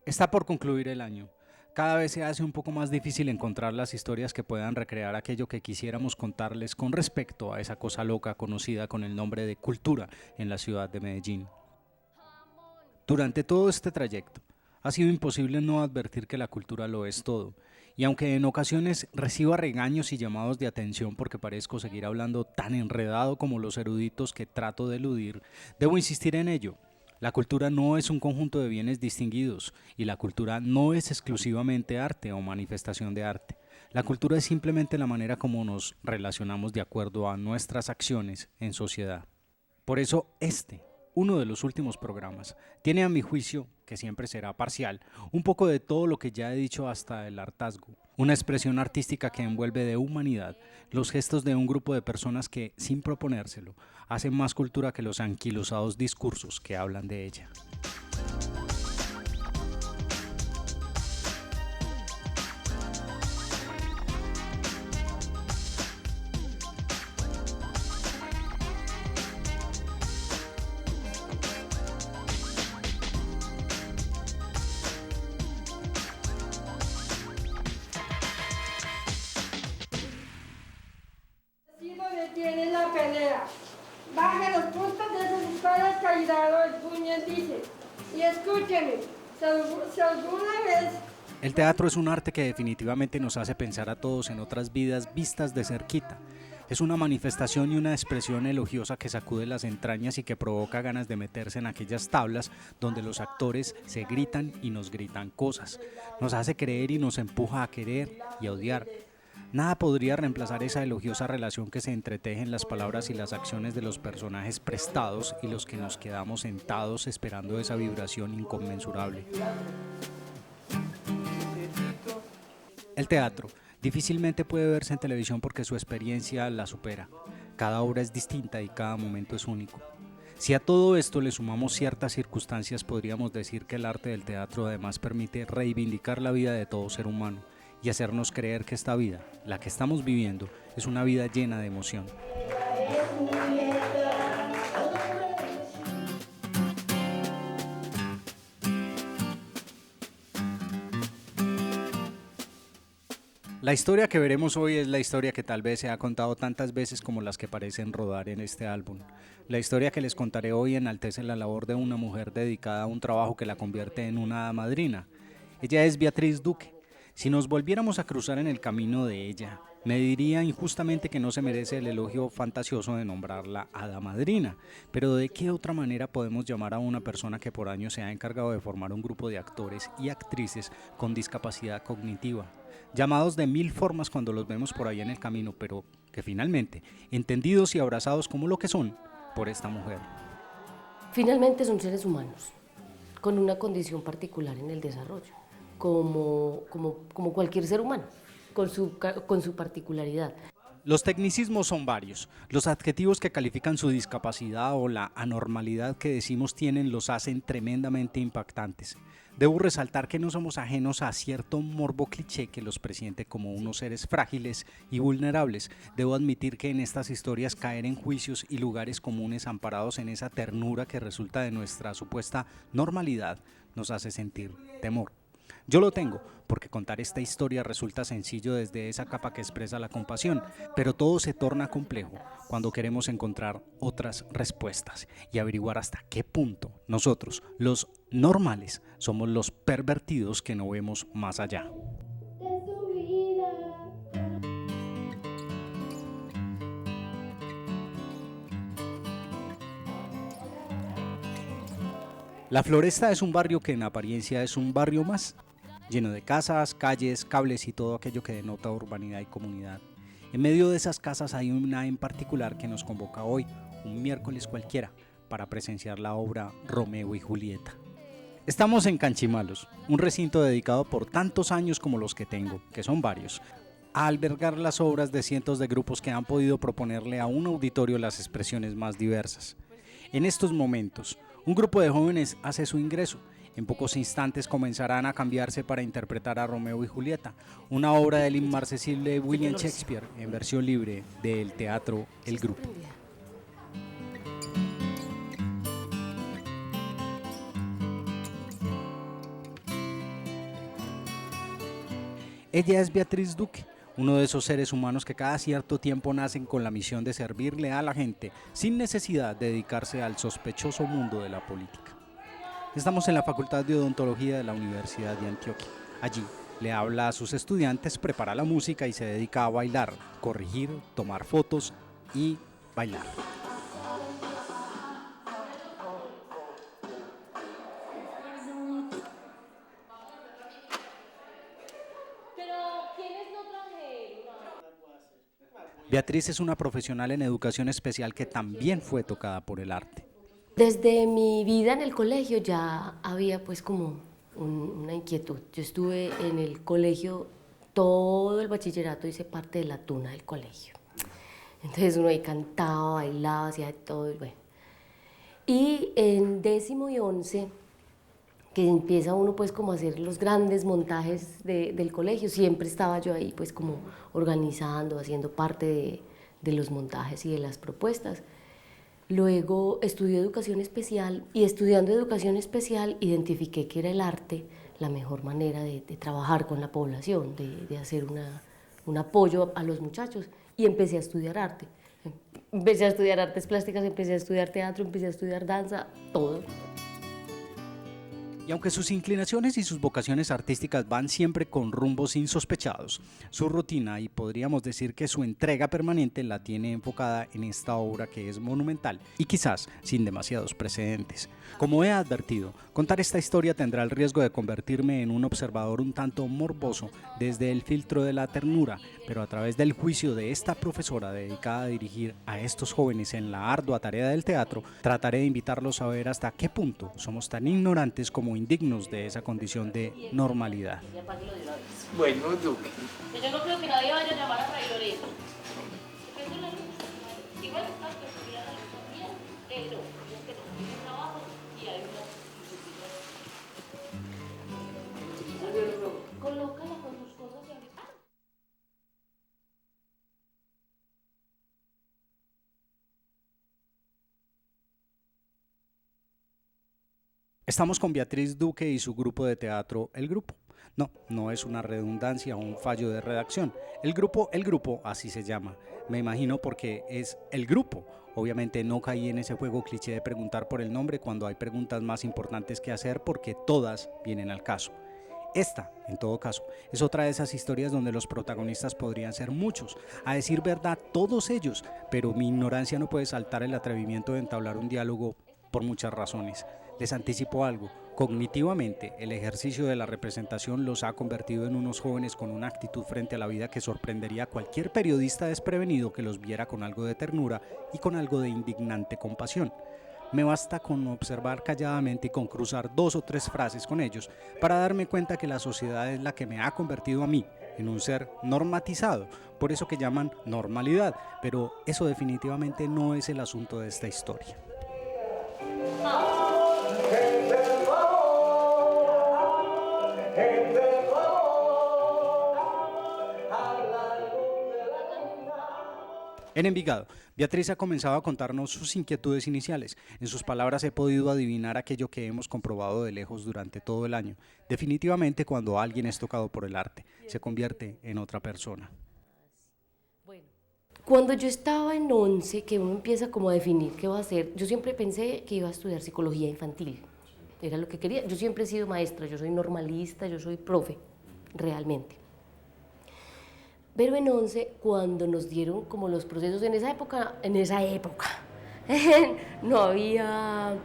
Está por concluir el año. Cada vez se hace un poco más difícil encontrar las historias que puedan recrear aquello que quisiéramos contarles con respecto a esa cosa loca conocida con el nombre de cultura en la ciudad de Medellín. Durante todo este trayecto, ha sido imposible no advertir que la cultura lo es todo, y aunque en ocasiones reciba regaños y llamados de atención porque parezco seguir hablando tan enredado como los eruditos que trato de eludir, debo insistir en ello. La cultura no es un conjunto de bienes distinguidos y la cultura no es exclusivamente arte o manifestación de arte. La cultura es simplemente la manera como nos relacionamos de acuerdo a nuestras acciones en sociedad. Por eso uno de los últimos programas, tiene a mi juicio, que siempre será parcial, un poco de todo lo que ya he dicho hasta el hartazgo. Una expresión artística que envuelve de humanidad los gestos de un grupo de personas que, sin proponérselo, hacen más cultura que los anquilosados discursos que hablan de ella. Vecino detiene la pelea. Baje los puntos de sus espadas que ha dado el puño, dice. Y escúcheme, si alguna vez... El teatro es un arte que definitivamente nos hace pensar a todos en otras vidas vistas de cerquita. Es una manifestación y una expresión elogiosa que sacude las entrañas y que provoca ganas de meterse en aquellas tablas donde los actores se gritan y nos gritan cosas. Nos hace creer y nos empuja a querer y a odiar. Nada podría reemplazar esa elogiosa relación que se entreteje en las palabras y las acciones de los personajes prestados y los que nos quedamos sentados esperando esa vibración inconmensurable. El teatro difícilmente puede verse en televisión porque su experiencia la supera. Cada obra es distinta y cada momento es único. Si a todo esto le sumamos ciertas circunstancias, podríamos decir que el arte del teatro además permite reivindicar la vida de todo ser humano y hacernos creer que esta vida, la que estamos viviendo, es una vida llena de emoción. La historia que veremos hoy es la historia que tal vez se ha contado tantas veces como las que parecen rodar en este álbum. La historia que les contaré hoy enaltece la labor de una mujer dedicada a un trabajo que la convierte en una hada madrina. Ella es Beatriz Duque. Si nos volviéramos a cruzar en el camino de ella, me diría injustamente que no se merece el elogio fantasioso de nombrarla hada madrina. Pero ¿de qué otra manera podemos llamar a una persona que por años se ha encargado de formar un grupo de actores y actrices con discapacidad cognitiva? Llamados de mil formas cuando los vemos por ahí en el camino, pero que finalmente, entendidos y abrazados como lo que son, por esta mujer. Finalmente son seres humanos, con una condición particular en el desarrollo, como cualquier ser humano, con su particularidad. Los tecnicismos son varios. Los adjetivos que califican su discapacidad o la anormalidad que decimos tienen los hacen tremendamente impactantes. Debo resaltar que no somos ajenos a cierto morbo cliché que los presiente como unos seres frágiles y vulnerables. Debo admitir que en estas historias caer en juicios y lugares comunes amparados en esa ternura que resulta de nuestra supuesta normalidad nos hace sentir temor. Yo lo tengo, porque contar esta historia resulta sencillo desde esa capa que expresa la compasión, pero todo se torna complejo cuando queremos encontrar otras respuestas y averiguar hasta qué punto nosotros, los normales, somos los pervertidos que no vemos más allá. La Floresta es un barrio que en apariencia es un barrio más, lleno de casas, calles, cables y todo aquello que denota urbanidad y comunidad. En medio de esas casas hay una en particular que nos convoca hoy, un miércoles cualquiera, para presenciar la obra Romeo y Julieta. Estamos en Canchimalos, un recinto dedicado por tantos años como los que tengo, que son varios, a albergar las obras de cientos de grupos que han podido proponerle a un auditorio las expresiones más diversas. En estos momentos, un grupo de jóvenes hace su ingreso. En pocos instantes comenzarán a cambiarse para interpretar a Romeo y Julieta, una obra del inmarcesible William Shakespeare en versión libre del teatro El Grupo. Ella es Beatriz Duque, uno de esos seres humanos que cada cierto tiempo nacen con la misión de servirle a la gente sin necesidad de dedicarse al sospechoso mundo de la política. Estamos en la Facultad de Odontología de la Universidad de Antioquia. Allí le habla a sus estudiantes, prepara la música y se dedica a bailar, corregir, tomar fotos y bailar. Beatriz es una profesional en educación especial que también fue tocada por el arte. Desde mi vida en el colegio ya había pues como una inquietud. Yo estuve en el colegio, todo el bachillerato hice parte de la tuna del colegio. Entonces uno ahí cantaba, bailaba, hacía de todo y bueno. Y en 10º y 11, que empieza uno pues como a hacer los grandes montajes del colegio, siempre estaba yo ahí pues como organizando, haciendo parte de los montajes y de las propuestas. Luego estudié educación especial y estudiando educación especial identifiqué que era el arte la mejor manera de trabajar con la población, de hacer un apoyo a los muchachos y empecé a estudiar arte. Empecé a estudiar artes plásticas, empecé a estudiar teatro, empecé a estudiar danza, todo. Y aunque sus inclinaciones y sus vocaciones artísticas van siempre con rumbos insospechados, su rutina y podríamos decir que su entrega permanente la tiene enfocada en esta obra que es monumental y quizás sin demasiados precedentes. Como he advertido, contar esta historia tendrá el riesgo de convertirme en un observador un tanto morboso desde el filtro de la ternura, pero a través del juicio de esta profesora dedicada a dirigir a estos jóvenes en la ardua tarea del teatro, trataré de invitarlos a ver hasta qué punto somos tan ignorantes como indignos de esa condición de normalidad. Bueno, Duque. Yo no creo que nadie vaya a llamar a Fray Lorenzo. Igual pero yo que no tiene trabajo y hay una. Colócala con tus cosas y ahorita. Estamos con Beatriz Duque y su grupo de teatro El Grupo. No es una redundancia o un fallo de redacción. El grupo, así se llama. Me imagino porque es el grupo. Obviamente no caí en ese juego cliché de preguntar por el nombre cuando hay preguntas más importantes que hacer porque todas vienen al caso. Esta, en todo caso, es otra de esas historias donde los protagonistas podrían ser muchos, a decir verdad todos ellos, pero mi ignorancia no puede saltar el atrevimiento de entablar un diálogo por muchas razones. Les anticipo algo, cognitivamente el ejercicio de la representación los ha convertido en unos jóvenes con una actitud frente a la vida que sorprendería a cualquier periodista desprevenido que los viera con algo de ternura y con algo de indignante compasión. Me basta con observar calladamente y con cruzar 2 o 3 frases con ellos para darme cuenta que la sociedad es la que me ha convertido a mí en un ser normatizado, por eso que llaman normalidad, pero eso definitivamente no es el asunto de esta historia. En Envigado, Beatriz ha comenzado a contarnos sus inquietudes iniciales. En sus palabras he podido adivinar aquello que hemos comprobado de lejos durante todo el año. Definitivamente cuando alguien es tocado por el arte, se convierte en otra persona. Cuando yo estaba en 11, que uno empieza como a definir qué va a hacer, yo siempre pensé que iba a estudiar psicología infantil. Era lo que quería. Yo siempre he sido maestra, yo soy normalista, yo soy profe, realmente. Pero en 11, cuando nos dieron como los procesos, en esa época, no había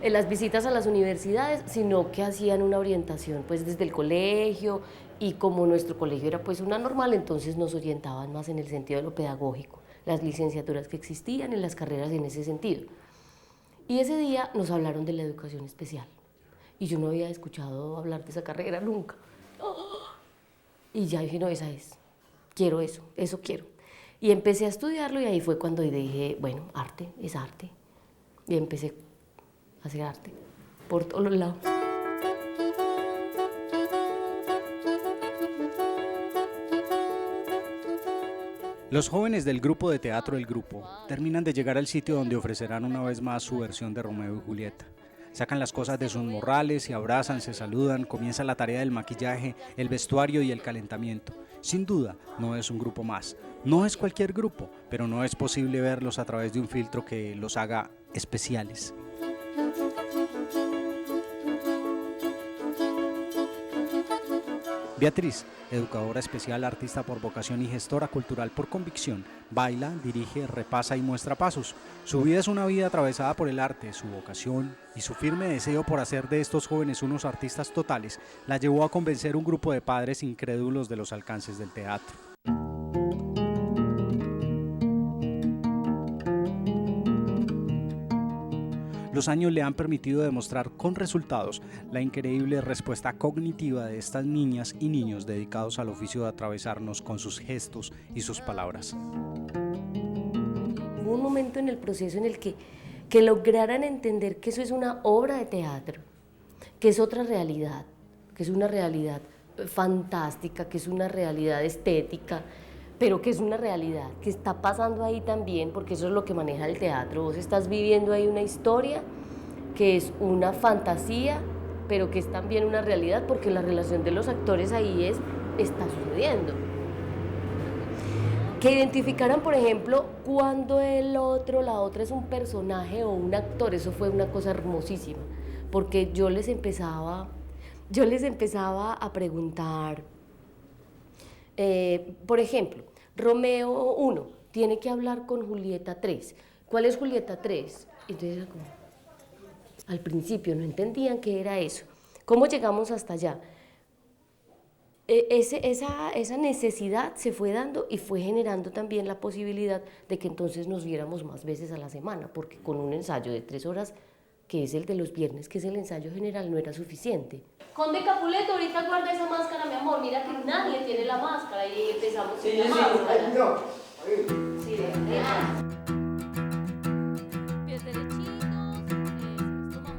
las visitas a las universidades, sino que hacían una orientación pues desde el colegio, y como nuestro colegio era pues una normal, entonces nos orientaban más en el sentido de lo pedagógico, las licenciaturas que existían en las carreras en ese sentido. Y ese día nos hablaron de la educación especial, y yo no había escuchado hablar de esa carrera nunca. Y ya dije, no, esa es. Quiero eso quiero. Y empecé a estudiarlo y ahí fue cuando dije, bueno, arte es arte. Y empecé a hacer arte por todos los lados. Los jóvenes del grupo de teatro El Grupo terminan de llegar al sitio donde ofrecerán una vez más su versión de Romeo y Julieta. Sacan las cosas de sus morrales, se abrazan, se saludan, comienza la tarea del maquillaje, el vestuario y el calentamiento. Sin duda, no es un grupo más. No es cualquier grupo, pero no es posible verlos a través de un filtro que los haga especiales. Beatriz, educadora especial, artista por vocación y gestora cultural por convicción, baila, dirige, repasa y muestra pasos. Su vida es una vida atravesada por el arte, su vocación y su firme deseo por hacer de estos jóvenes unos artistas totales la llevó a convencer un grupo de padres incrédulos de los alcances del teatro. Los años le han permitido demostrar con resultados la increíble respuesta cognitiva de estas niñas y niños dedicados al oficio de atravesarnos con sus gestos y sus palabras. Hubo un momento en el proceso en el que lograran entender que eso es una obra de teatro, que es otra realidad, que es una realidad fantástica, que es una realidad estética, pero que es una realidad, que está pasando ahí también, porque eso es lo que maneja el teatro. Vos estás viviendo ahí una historia que es una fantasía, pero que es también una realidad, porque la relación de los actores ahí está sucediendo. Que identificaran, por ejemplo, cuando la otra es un personaje o un actor, eso fue una cosa hermosísima, porque yo les empezaba a preguntar. Por ejemplo, Romeo 1 tiene que hablar con Julieta 3. ¿Cuál es Julieta 3? Entonces era como, al principio no entendían qué era eso. ¿Cómo llegamos hasta allá? Esa necesidad se fue dando y fue generando también la posibilidad de que entonces nos viéramos más veces a la semana, porque con un ensayo de 3 horas, que es el de los viernes, que es el ensayo general, no era suficiente. Conde Capuleto, ahorita guarda esa máscara, mi amor. Mira que nadie tiene la máscara y empezamos sin la máscara. Sí,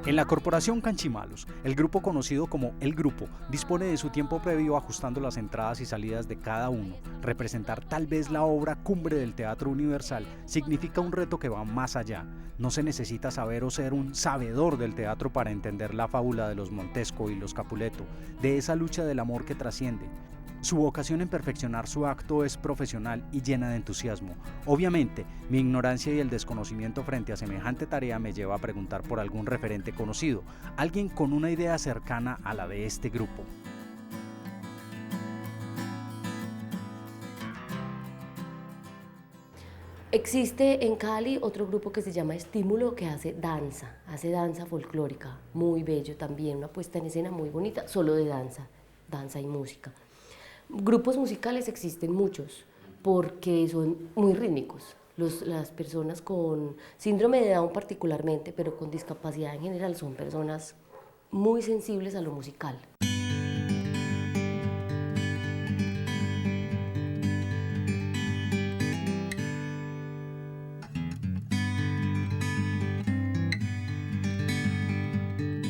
En la Corporación Canchimalos, el grupo conocido como El Grupo dispone de su tiempo previo ajustando las entradas y salidas de cada uno. Representar tal vez la obra cumbre del teatro universal significa un reto que va más allá. No se necesita saber o ser un sabedor del teatro para entender la fábula de los Montesco y los Capuleto, de esa lucha del amor que trasciende. Su vocación en perfeccionar su acto es profesional y llena de entusiasmo. Obviamente, mi ignorancia y el desconocimiento frente a semejante tarea me lleva a preguntar por algún referente conocido, alguien con una idea cercana a la de este grupo. Existe en Cali otro grupo que se llama Estímulo, que hace danza folclórica, muy bello también, una puesta en escena muy bonita, solo de danza y música. Grupos musicales existen muchos, porque son muy rítmicos. Las personas con síndrome de Down particularmente, pero con discapacidad en general, son personas muy sensibles a lo musical.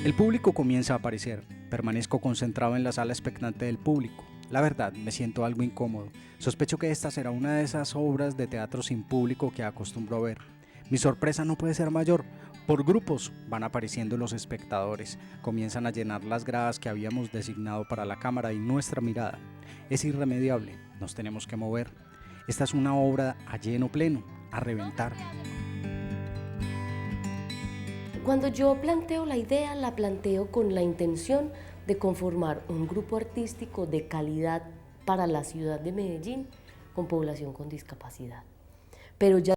El público comienza a aparecer. Permanezco concentrado en la sala expectante del público. La verdad, me siento algo incómodo. Sospecho que esta será una de esas obras de teatro sin público que acostumbro a ver. Mi sorpresa no puede ser mayor. Por grupos van apareciendo los espectadores. Comienzan a llenar las gradas que habíamos designado para la cámara y nuestra mirada. Es irremediable. Nos tenemos que mover. Esta es una obra a lleno pleno, a reventar. Cuando yo planteo la idea, la planteo con la intención de conformar un grupo artístico de calidad para la ciudad de Medellín con población con discapacidad. Pero ya